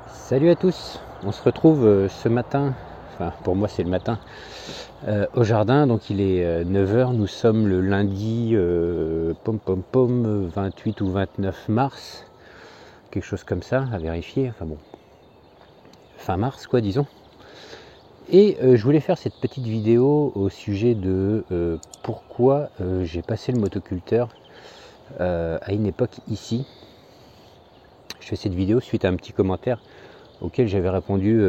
Salut à tous, on se retrouve ce matin, enfin pour moi c'est le matin, au jardin. Donc il est 9 heures, nous sommes le lundi 28 ou 29 mars, quelque chose comme ça, à vérifier, enfin bon, fin mars quoi disons. Et je voulais faire cette petite vidéo au sujet de pourquoi j'ai passé le motoculteur à une époque ici. Je fais cette vidéo suite à un petit commentaire auquel j'avais répondu,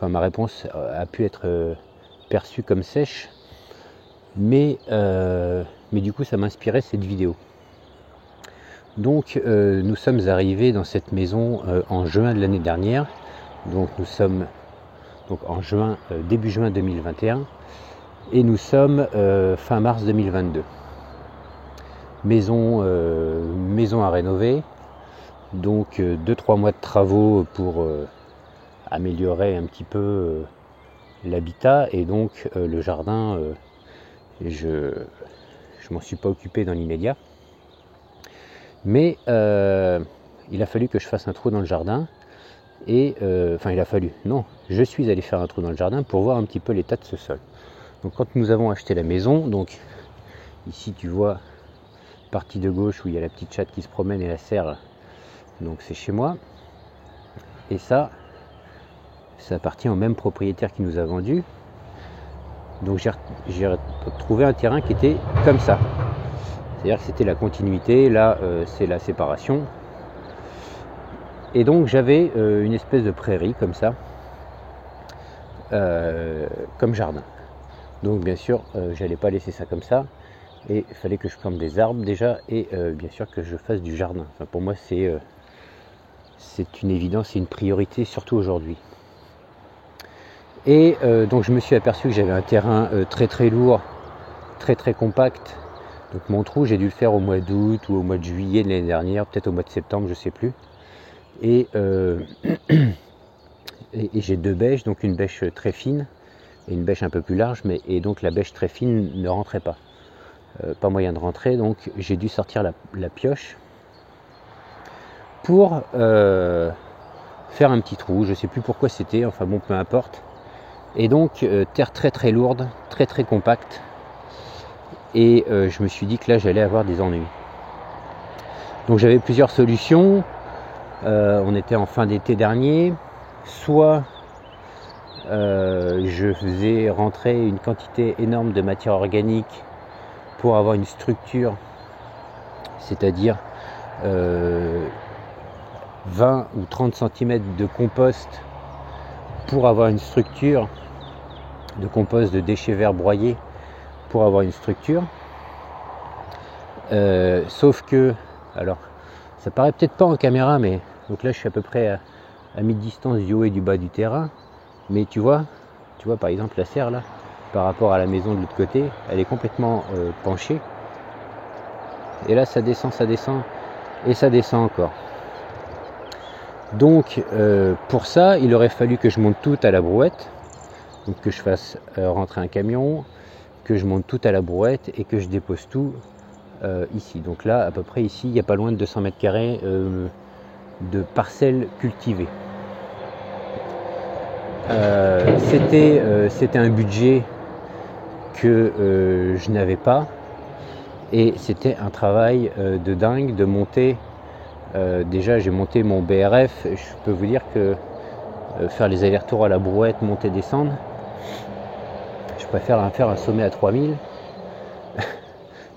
ma réponse a pu être perçue comme sèche, mais du coup ça m'inspirait cette vidéo. Donc nous sommes arrivés dans cette maison en juin de l'année dernière, donc nous sommes en juin, début juin 2021, et nous sommes fin mars 2022. Maison à rénover, donc 2-3 mois de travaux pour améliorer un petit peu l'habitat, et donc le jardin, je m'en suis pas occupé dans l'immédiat, mais il a fallu que je fasse un trou dans le jardin, et je suis allé faire un trou dans le jardin pour voir un petit peu l'état de ce sol. Donc quand nous avons acheté la maison, donc ici tu vois partie de gauche où il y a la petite chatte qui se promène et la serre, donc c'est chez moi, et ça appartient au même propriétaire qui nous a vendu. Donc j'ai trouvé un terrain qui était comme ça, c'est-à-dire que c'était la continuité, là c'est la séparation, et donc j'avais une espèce de prairie comme ça, comme jardin. Donc bien sûr j'allais pas laisser ça comme ça, et il fallait que je plante des arbres déjà, et bien sûr que je fasse du jardin. Enfin, pour moi c'est une évidence, c'est une priorité, surtout aujourd'hui. Et donc je me suis aperçu que j'avais un terrain très très lourd, très très compact. Donc mon trou, j'ai dû le faire au mois d'août ou au mois de juillet de l'année dernière, peut-être au mois de septembre, je sais plus. Et, et j'ai deux bêches, donc une bêche très fine et une bêche un peu plus large, et donc la bêche très fine ne rentrait pas. Pas moyen de rentrer, donc j'ai dû sortir la pioche pour faire un petit trou. Je sais plus pourquoi c'était, enfin bon, peu importe. Et donc terre très très lourde, très très compacte, et je me suis dit que là j'allais avoir des ennuis. Donc j'avais plusieurs solutions. On était en fin d'été dernier, soit je faisais rentrer une quantité énorme de matière organique pour avoir une structure, c'est-à-dire 20 ou 30 cm de compost pour avoir une structure, de compost de déchets verts broyés pour avoir une structure. Sauf que, alors ça paraît peut-être pas en caméra, mais donc là je suis à peu près à mi-distance du haut et du bas du terrain, mais tu vois par exemple la serre là, par rapport à la maison de l'autre côté, elle est complètement penchée, et là ça descend et ça descend encore. Donc pour ça il aurait fallu que je monte tout à la brouette, donc que je fasse rentrer un camion, que je monte tout à la brouette et que je dépose tout ici. Donc là à peu près ici il n'y a pas loin de 200 mètres carrés de parcelles cultivées. C'était un budget que je n'avais pas, et c'était un travail de dingue de monter. Déjà j'ai monté mon BRF, je peux vous dire que faire les allers-retours à la brouette, monter, descendre, je préfère faire un sommet à 3000.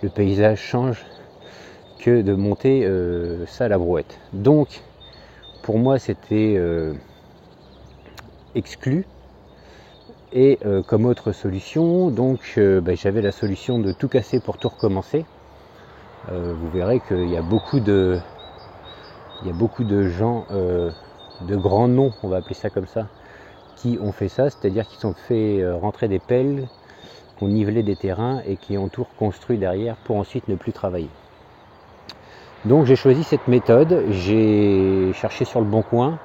Le paysage change que de monter ça à la brouette. Donc pour moi c'était exclu. Et comme autre solution, donc j'avais la solution de tout casser pour tout recommencer. Vous verrez qu'il y a beaucoup de gens de grands noms, on va appeler ça comme ça, qui ont fait ça, c'est-à-dire qu'ils ont fait rentrer des pelles, qui ont nivelé des terrains et qui ont tout reconstruit derrière pour ensuite ne plus travailler. Donc j'ai choisi cette méthode, j'ai cherché sur le bon coin,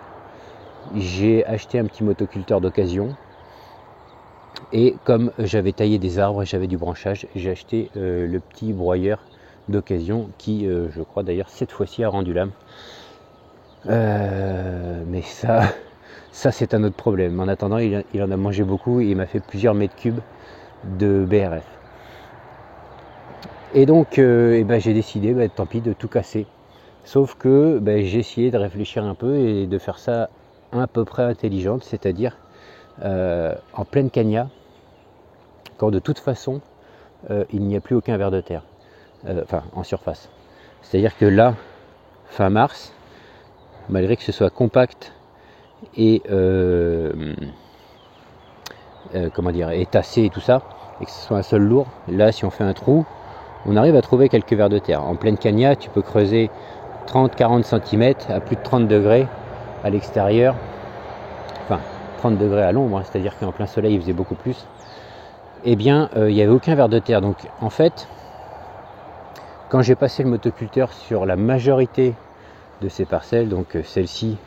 j'ai acheté un petit motoculteur d'occasion, et comme j'avais taillé des arbres et j'avais du branchage, j'ai acheté le petit broyeur d'occasion qui, je crois d'ailleurs cette fois-ci, a rendu l'âme. mais ça c'est un autre problème. En attendant, il en a mangé beaucoup et il m'a fait plusieurs mètres cubes de BRF. Et donc j'ai décidé, tant pis, de tout casser. Sauf que j'ai essayé de réfléchir un peu et de faire ça à peu près intelligente, c'est-à-dire en pleine cagna, quand de toute façon il n'y a plus aucun ver de terre, en surface. C'est-à-dire que là, fin mars, malgré que ce soit compact et et tassé et tout ça, et que ce soit un sol lourd, là si on fait un trou, on arrive à trouver quelques vers de terre. En pleine cagna, tu peux creuser 30-40 cm à plus de 30 degrés à l'extérieur, 30 degrés à l'ombre, c'est-à-dire qu'en plein soleil il faisait beaucoup plus. Il n'y avait aucun ver de terre. Donc en fait, quand j'ai passé le motoculteur sur la majorité de ces parcelles, donc celle-ci,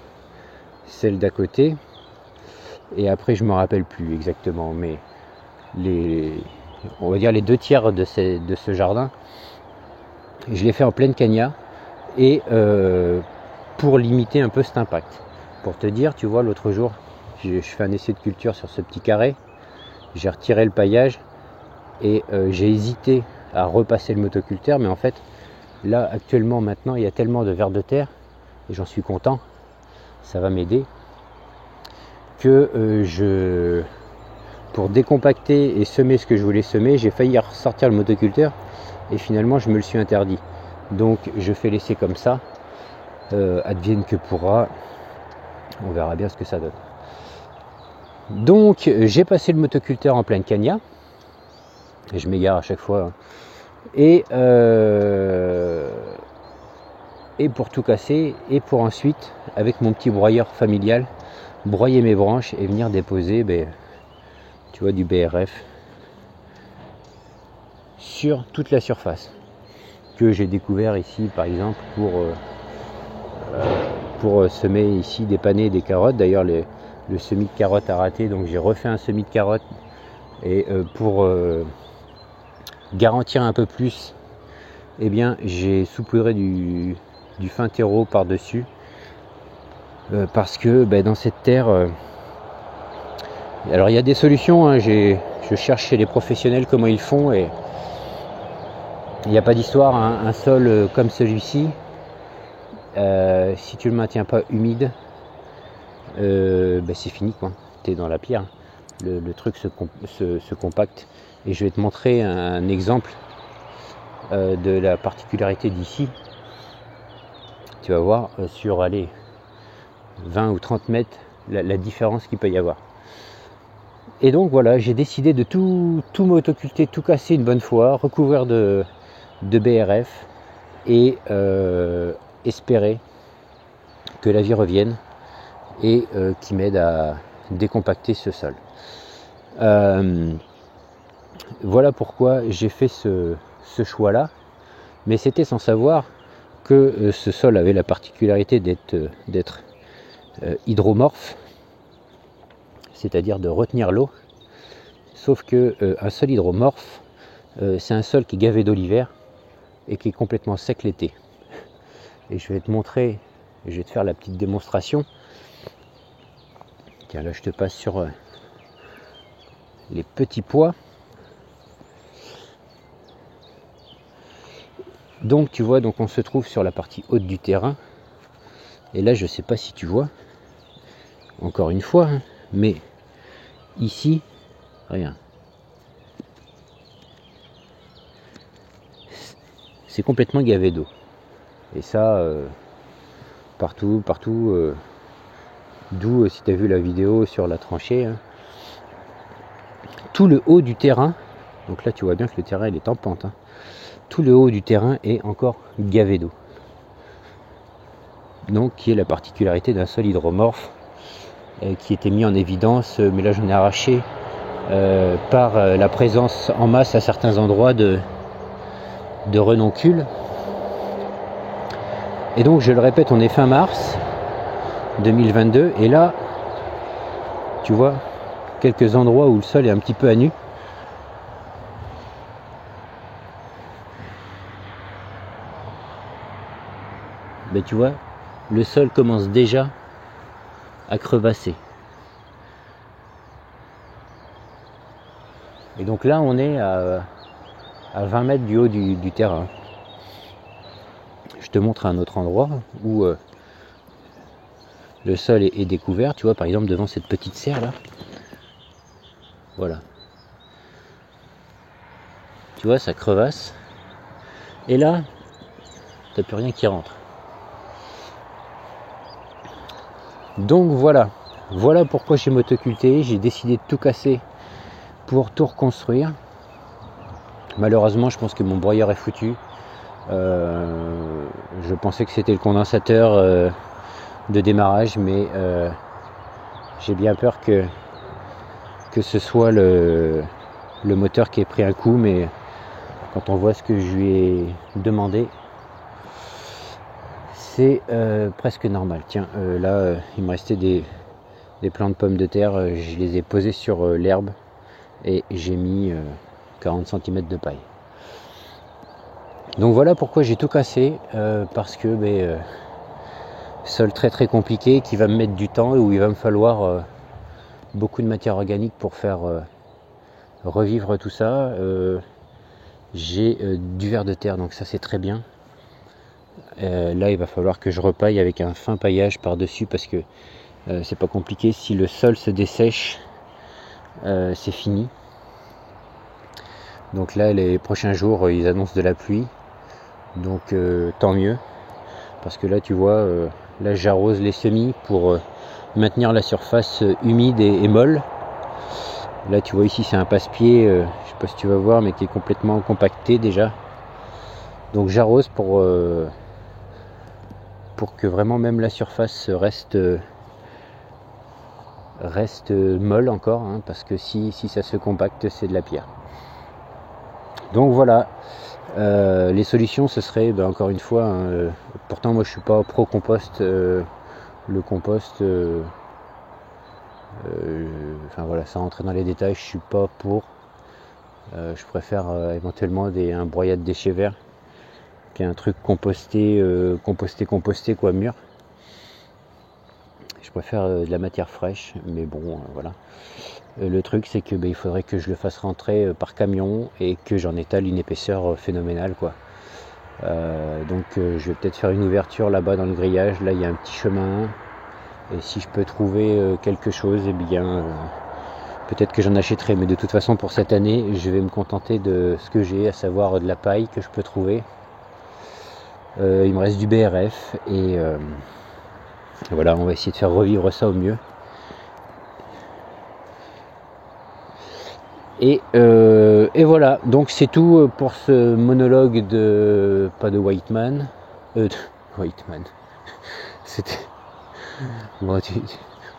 celle d'à côté, et après je ne me rappelle plus exactement, mais on va dire les 2/3 de ce jardin, je l'ai fait en pleine cagna, et pour limiter un peu cet impact. Pour te dire, tu vois, l'autre jour, je fais un essai de culture sur ce petit carré, j'ai retiré le paillage et j'ai hésité à repasser le motoculteur, mais en fait, là, actuellement, maintenant, il y a tellement de vers de terre, et j'en suis content, ça va m'aider, que pour décompacter et semer ce que je voulais semer, j'ai failli ressortir le motoculteur, et finalement, je me le suis interdit. Donc, je fais l'essai comme ça, advienne que pourra, on verra bien ce que ça donne. Donc j'ai passé le motoculteur en pleine cagna, et je m'égare à chaque fois, hein. Et pour tout casser, et pour ensuite, avec mon petit broyeur familial, broyer mes branches et venir déposer tu vois, du BRF sur toute la surface, que j'ai découvert ici par exemple pour semer ici des panais et des carottes. D'ailleurs le semis de carottes a raté, donc j'ai refait un semis de carottes, et pour garantir un peu plus, j'ai saupoudré du fin terreau par dessus, parce que dans cette terre, alors il y a des solutions, hein. Je cherche chez les professionnels comment ils font, et il n'y a pas d'histoire, hein. Un sol comme celui-ci, si tu le maintiens pas humide, c'est fini, quoi. T'es dans la pierre. Le truc se compacte. Et je vais te montrer un exemple de la particularité d'ici. Tu vas voir sur 20 ou 30 mètres la différence qu'il peut y avoir. Et donc voilà, j'ai décidé de tout m'autoculter, tout casser une bonne fois, recouvrir de BRF, et espérer que la vie revienne et qui m'aide à décompacter ce sol. Voilà pourquoi j'ai fait ce choix-là, mais c'était sans savoir que ce sol avait la particularité d'être hydromorphe, c'est-à-dire de retenir l'eau, sauf que un sol hydromorphe, c'est un sol qui est gavé d'eau l'hiver et qui est complètement sec l'été. Et je vais te montrer, je vais te faire la petite démonstration. Tiens, là je te passe sur les petits pois. Donc tu vois, on se trouve sur la partie haute du terrain, et là je sais pas si tu vois, encore une fois, hein, mais ici, rien, c'est complètement gavé d'eau, et ça partout, d'où, si tu as vu la vidéo sur la tranchée, hein, tout le haut du terrain, donc là tu vois bien que le terrain il est en pente, hein. Tout le haut du terrain est encore gavé d'eau. Donc qui est la particularité d'un sol hydromorphe, qui était mis en évidence, mais là j'en ai arraché par la présence en masse à certains endroits de renoncules. Et donc je le répète, on est fin mars 2022, et là tu vois quelques endroits où le sol est un petit peu à nu. Tu vois, le sol commence déjà à crevasser. Et donc là on est à 20 mètres du haut du terrain. Je te montre un autre endroit où le sol est découvert, tu vois, par exemple devant cette petite serre là. Voilà. Tu vois, ça crevasse. Et là, t'as plus rien qui rentre. Donc voilà. Voilà pourquoi j'ai motoculté. J'ai décidé de tout casser pour tout reconstruire. Malheureusement, je pense que mon broyeur est foutu. Je pensais que c'était le condensateur de démarrage, mais j'ai bien peur que ce soit le moteur qui ait pris un coup, mais quand on voit ce que je lui ai demandé, c'est presque normal. Tiens, là, il me restait des plants de pommes de terre, je les ai posés sur l'herbe et j'ai mis 40 cm de paille. Donc voilà pourquoi j'ai tout cassé, parce que sol très très compliqué qui va me mettre du temps et où il va me falloir beaucoup de matière organique pour faire revivre tout ça. J'ai du ver de terre, donc ça c'est très bien. Là il va falloir que je repaille avec un fin paillage par dessus parce que c'est pas compliqué. Si le sol se dessèche, c'est fini. Donc là les prochains jours ils annoncent de la pluie, donc tant mieux, parce que là tu vois, là j'arrose les semis pour maintenir la surface humide et molle. Là tu vois ici c'est un passe-pied, je sais pas si tu vas voir, mais qui est complètement compacté déjà. Donc j'arrose pour que vraiment même la surface reste molle encore, hein, parce que si ça se compacte c'est de la pierre. Donc voilà, les solutions ce serait encore une fois, hein, pourtant moi je suis pas pro compost, le compost, enfin voilà, sans rentrer dans les détails, je suis pas pour. Je préfère éventuellement un broyat de déchets verts, qui est un truc composté quoi, mûr. Je préfère de la matière fraîche, mais bon, voilà. Le truc c'est que il faudrait que je le fasse rentrer par camion et que j'en étale une épaisseur phénoménale quoi. Donc je vais peut-être faire une ouverture là-bas dans le grillage. Là il y a un petit chemin, et si je peux trouver quelque chose, eh bien peut-être que j'en achèterai, mais de toute façon pour cette année je vais me contenter de ce que j'ai, à savoir de la paille que je peux trouver. Il me reste du BRF et voilà, on va essayer de faire revivre ça au mieux. Et voilà, donc c'est tout pour ce monologue pas de Whiteman, Whiteman, c'était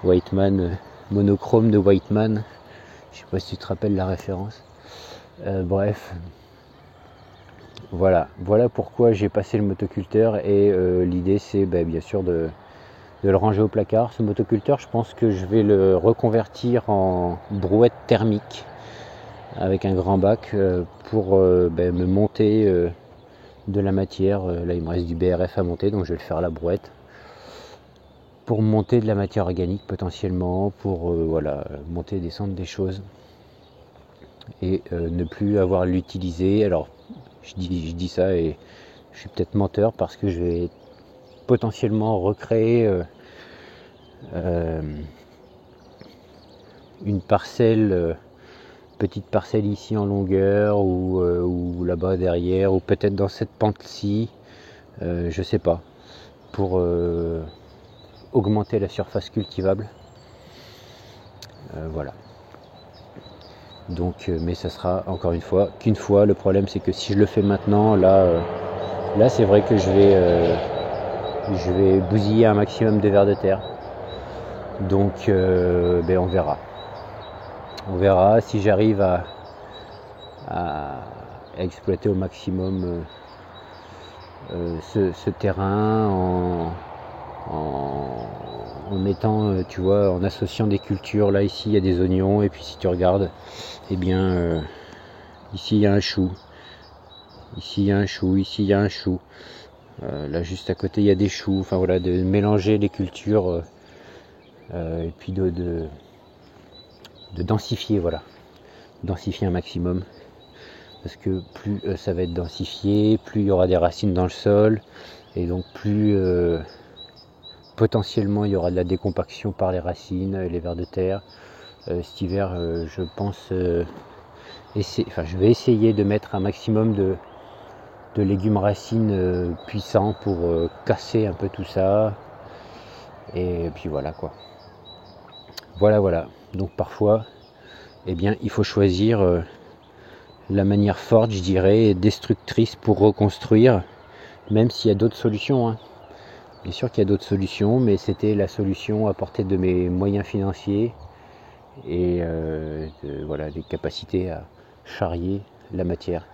Whiteman, monochrome de Whiteman, je sais pas si tu te rappelles la référence. Bref, voilà pourquoi j'ai passé le motoculteur, et l'idée c'est bien sûr de le ranger au placard. Ce motoculteur, je pense que je vais le reconvertir en brouette thermique avec un grand bac pour me monter de la matière. Là il me reste du BRF à monter, donc je vais le faire à la brouette pour monter de la matière organique potentiellement, pour voilà, monter et descendre des choses, et ne plus avoir à l'utiliser. Alors je dis ça et je suis peut-être menteur, parce que je vais potentiellement recréer une parcelle, petite parcelle ici en longueur, ou là-bas derrière, ou peut-être dans cette pente-ci, je sais pas, pour augmenter la surface cultivable. Voilà. Donc, mais ça sera encore une fois qu'une fois. Le problème c'est que si je le fais maintenant, là c'est vrai que je vais bousiller un maximum de vers de terre. Donc on verra. On verra si j'arrive à exploiter au maximum ce terrain en mettant, tu vois, en associant des cultures. Là ici il y a des oignons, et puis si tu regardes, eh bien ici il y a un chou, ici il y a un chou, ici il y a un chou, là juste à côté il y a des choux. Enfin voilà, de mélanger les cultures et puis de densifier, voilà, densifier un maximum, parce que plus ça va être densifié, plus il y aura des racines dans le sol, et donc plus potentiellement il y aura de la décompaction par les racines, les vers de terre. Cet hiver, je pense, je vais essayer de mettre un maximum de légumes racines puissants pour casser un peu tout ça, et puis voilà quoi. Voilà. Donc parfois, eh bien, il faut choisir la manière forte, je dirais, destructrice pour reconstruire, même s'il y a d'autres solutions, hein. Bien sûr qu'il y a d'autres solutions, mais c'était la solution à portée de mes moyens financiers et voilà, des capacités à charrier la matière.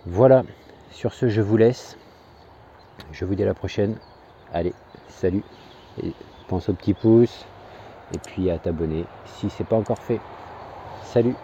Voilà, sur ce je vous laisse, je vous dis à la prochaine, allez, salut, et pense au petit pouce, et puis à t'abonner si c'est pas encore fait. Salut!